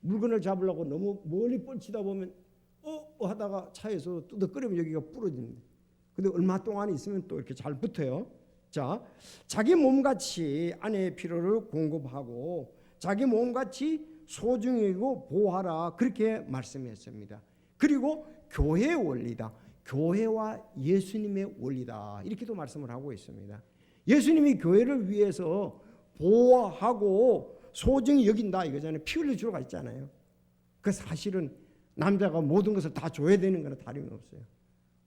물건을 잡으려고 너무 멀리 뻗치다 보면 하다가 차에서 뚜덕거리면 여기가 부러집니다. 근데 얼마 동안 있으면 또 이렇게 잘 붙어요. 자, 자기 몸같이 아내의 필요를 공급하고 자기 몸같이 소중히 여기고 보호하라 그렇게 말씀했습니다. 그리고 교회의 원리다. 교회와 예수님의 원리다. 이렇게도 말씀을 하고 있습니다. 예수님이 교회를 위해서 보호하고 소중히 여긴다 이거잖아요. 피 흘려 주러 갔잖아요. 그 사실은 남자가 모든 것을 다 줘야 되는 거나 다름이 없어요.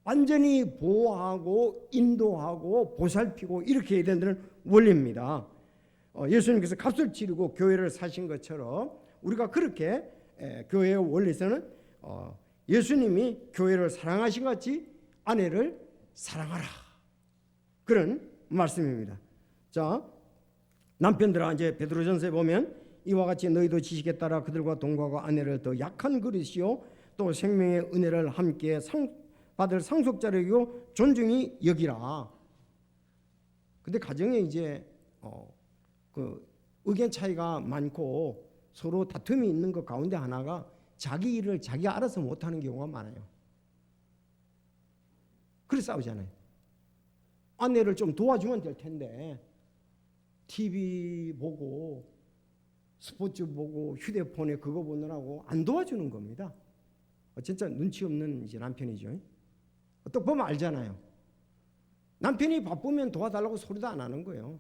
완전히 보호하고 인도하고 보살피고 이렇게 해야 된다는 원리입니다. 예수님께서 값을 치르고 교회를 사신 것처럼 우리가 그렇게 교회의 원리에서는 예수님이 교회를 사랑하신 것 같이 아내를 사랑하라, 그런 말씀입니다. 자, 남편들아, 이제 베드로전서에 보면 이와 같이 너희도 지식에 따라 그들과 동거하고 아내를 더 약한 그릇이요 또 생명의 은혜를 함께 받을 상속자로 여기고 존중히 여기라. 근데 가정에 이제 그 의견 차이가 많고 서로 다툼이 있는 것 가운데 하나가 자기 일을 자기가 알아서 못하는 경우가 많아요. 그래서 싸우잖아요. 아내를 좀 도와주면 될 텐데 TV 보고 스포츠 보고 휴대폰에 그거 보느라고 안 도와주는 겁니다. 진짜 눈치 없는 이제 남편이죠. 또 보면 알잖아요. 남편이 바쁘면 도와달라고 소리도 안 하는 거예요.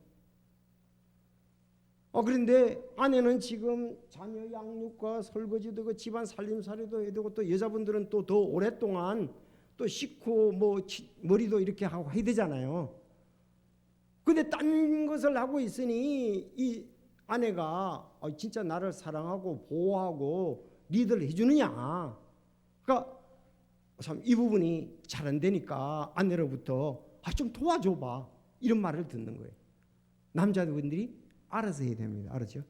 그런데 아내는 지금 자녀 양육과 설거지도 그 집안 살림살이도 해야 되고 또 여자분들은 또 더 오랫동안 또 씻고 뭐 머리도 이렇게 하고 해야 되잖아요. 근데 딴 것을 하고 있으니 이 아내가 진짜 나를 사랑하고 보호하고 리드를 해주느냐. 그러니까 참 이 부분이 잘 안 되니까 아내로부터 좀 도와줘봐 이런 말을 듣는 거예요. 남자분들이 알아서 해야 됩니다. 알았죠?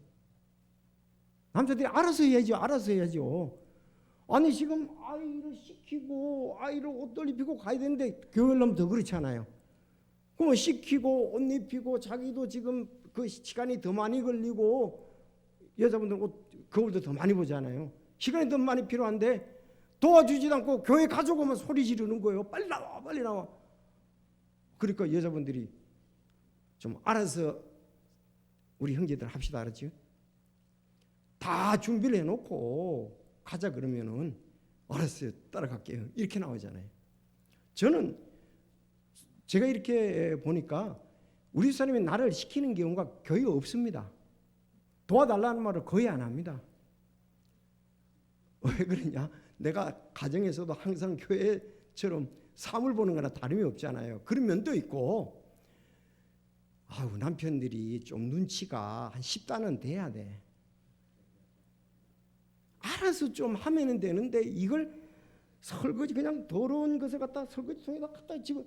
남자들이 알아서 해야죠. 알아서 해야죠. 아니 지금 아이를 시키고 아이를 옷도 입히고 가야 되는데 교회를 더 그렇잖아요. 그럼 시키고 옷 입히고 자기도 지금 그 시간이 더 많이 걸리고 여자분들 옷 거울도 더 많이 보잖아요. 시간이 더 많이 필요한데 도와주지도 않고 교회 가져오면 소리 지르는 거예요. 빨리 나와 빨리 나와. 그러니까 여자분들이 좀 알아서 우리 형제들 합시다. 알았죠? 다 준비를 해놓고 가자 그러면은 알았어요 따라갈게요 이렇게 나오잖아요. 저는 제가 이렇게 보니까 우리 사람이 나를 시키는 경우가 거의 없습니다. 도와달라는 말을 거의 안 합니다. 왜 그러냐? 내가 가정에서도 항상 교회처럼 사물 보는 거나 다름이 없잖아요. 그런 면도 있고 남편들이 좀 눈치가 한 10단은 돼야 돼. 알아서 좀 하면 되는데 이걸 설거지 그냥 더러운 것을 갖다 설거지통에다 갖다 집어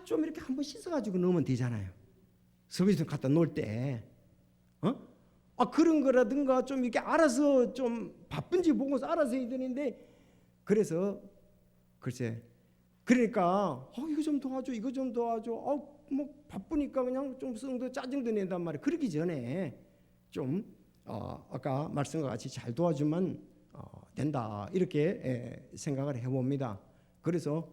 좀 이렇게 한번 씻어가지고 넣으면 되잖아요. 설거지통 갖다 놓을 때 그런 거라든가 좀 이렇게 알아서 좀 바쁜지 보고서 알아서 해야 되는데 그래서 글쎄 그러니까 이거 좀 도와줘 이거 좀 도와줘 뭐 바쁘니까 그냥 좀 더 짜증도 낸단 말이에요. 그러기 전에 좀 아까 말씀과 같이 잘 도와주면 된다 이렇게 생각을 해봅니다. 그래서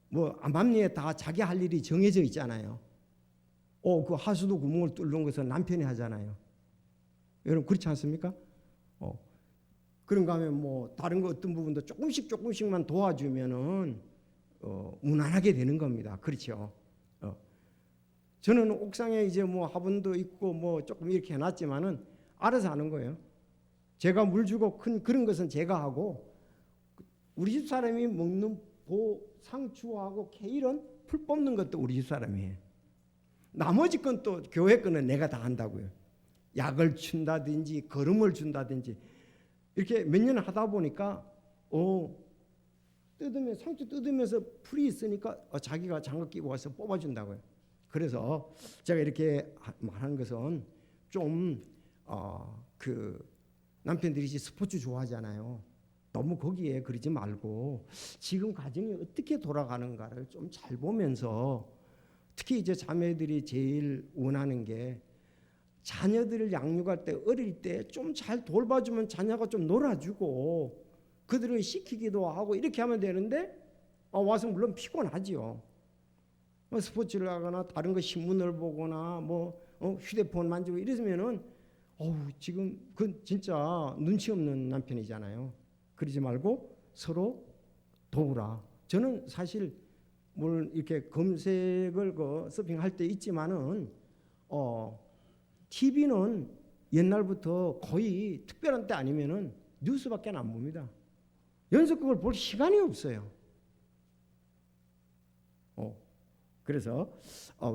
뭐 안밤리에 다 자기 할 일이 정해져 있잖아요. 그 하수도 구멍을 뚫는 것은 남편이 하잖아요. 여러분 그렇지 않습니까? 그런가 하면 뭐 다른 거 어떤 부분도 조금씩만 도와주면은 무난하게 되는 겁니다. 그렇죠? 저는 옥상에 이제 뭐 화분도 있고 뭐 조금 이렇게 해놨지만은 알아서 하는 거예요. 제가 물 주고 큰 그런 것은 제가 하고 우리 집 사람이 먹는 상추하고 케일은 풀 뽑는 것도 우리 집 사람이 해. 나머지 건 또 교회 거는 내가 다 한다고요. 약을 준다든지 거름을 준다든지 이렇게 몇 년 하다 보니까 상추 뜯으면서 풀이 있으니까 자기가 장갑 끼고 와서 뽑아준다고요. 그래서 제가 이렇게 말하는 것은 좀 남편들이 스포츠 좋아하잖아요. 너무 거기에 그러지 말고 지금 가정이 어떻게 돌아가는가를 좀 잘 보면서 특히 이제 자매들이 제일 원하는 게 자녀들을 양육할 때 어릴 때 좀 잘 돌봐주면 자녀가 좀 놀아주고 그들을 시키기도 하고 이렇게 하면 되는데 와서 물론 피곤하지요. 스포츠를 하거나 다른 거 신문을 보거나 뭐 휴대폰 만지고 이러면은 지금 그 진짜 눈치 없는 남편이잖아요. 그러지 말고 서로 도우라. 저는 사실 뭘 이렇게 검색을 서핑할 때 있지만은 TV는 옛날부터 거의 특별한 때 아니면은 뉴스밖에 안 봅니다. 연속극을 볼 시간이 없어요. 그래서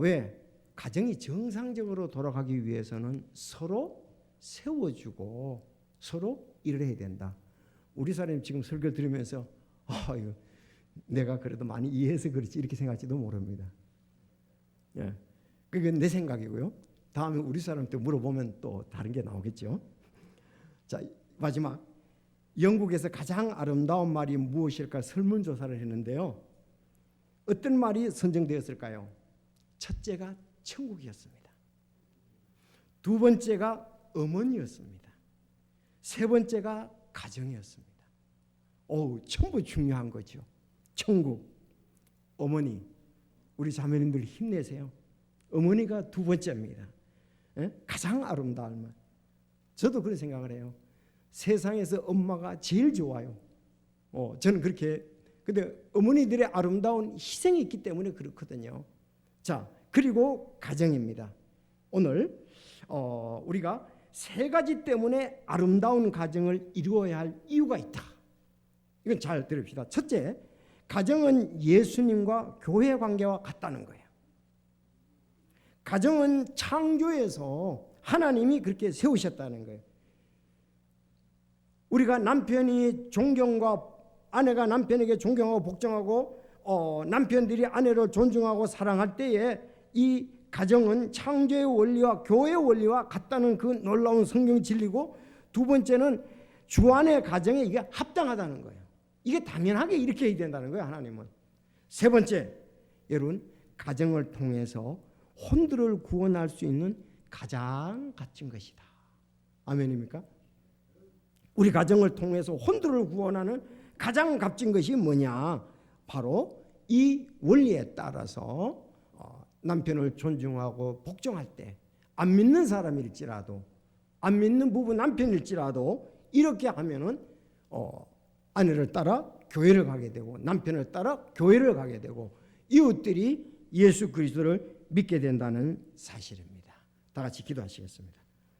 왜 가정이 정상적으로 돌아가기 위해서는 서로 세워주고 서로 일을 해야 된다. 우리 사람이 지금 설교 들으면서 이거 내가 그래도 많이 이해해서 그렇지 이렇게 생각할지도 모릅니다. 예, 그게 내 생각이고요. 다음에 우리 사람한테 물어보면 또 다른 게 나오겠죠. 자, 마지막 영국에서 가장 아름다운 말이 무엇일까 설문조사를 했는데요. 어떤 말이 선정되었을까요? 첫째가 천국이었습니다. 두 번째가 어머니였습니다. 세 번째가 가정이었습니다. 전부 중요한 거죠. 천국, 어머니, 우리 자매님들 힘내세요. 어머니가 두 번째입니다. 가장 아름다운 말. 저도 그런 생각을 해요. 세상에서 엄마가 제일 좋아요. 저는 그렇게. 근데 어머니들의 아름다운 희생이 있기 때문에 그렇거든요. 자, 그리고 가정입니다. 오늘 우리가 세 가지 때문에 아름다운 가정을 이루어야 할 이유가 있다. 이건 잘 들읍시다. 첫째, 가정은 예수님과 교회 관계와 같다는 거예요. 가정은 창조에서 하나님이 그렇게 세우셨다는 거예요. 우리가 남편이 존경과 아내가 남편에게 존경하고 복종하고 남편들이 아내를 존중하고 사랑할 때에 이 가정은 창조의 원리와 교회의 원리와 같다는 그 놀라운 성경 진리고, 두 번째는 주 안의 가정에 이게 합당하다는 거예요. 이게 당연하게 이렇게 해야 된다는 거예요, 하나님은. 세 번째, 여러분, 가정을 통해서 혼들을 구원할 수 있는 가장 값진 것이다. 아멘입니까? 우리 가정을 통해서 혼들을 구원하는 가장 값진 것이 뭐냐? 바로 이 원리에 따라서 남편을 존중하고 복종할 때, 안 믿는 사람일지라도, 안 믿는 부부 남편일지라도 이렇게 하면은 아내를 따라 교회를 가게 되고 남편을 따라 교회를 가게 되고 이웃들이 예수 그리스도를 믿게 된다는 사실입니다. 다 같이 기도하시겠습니다.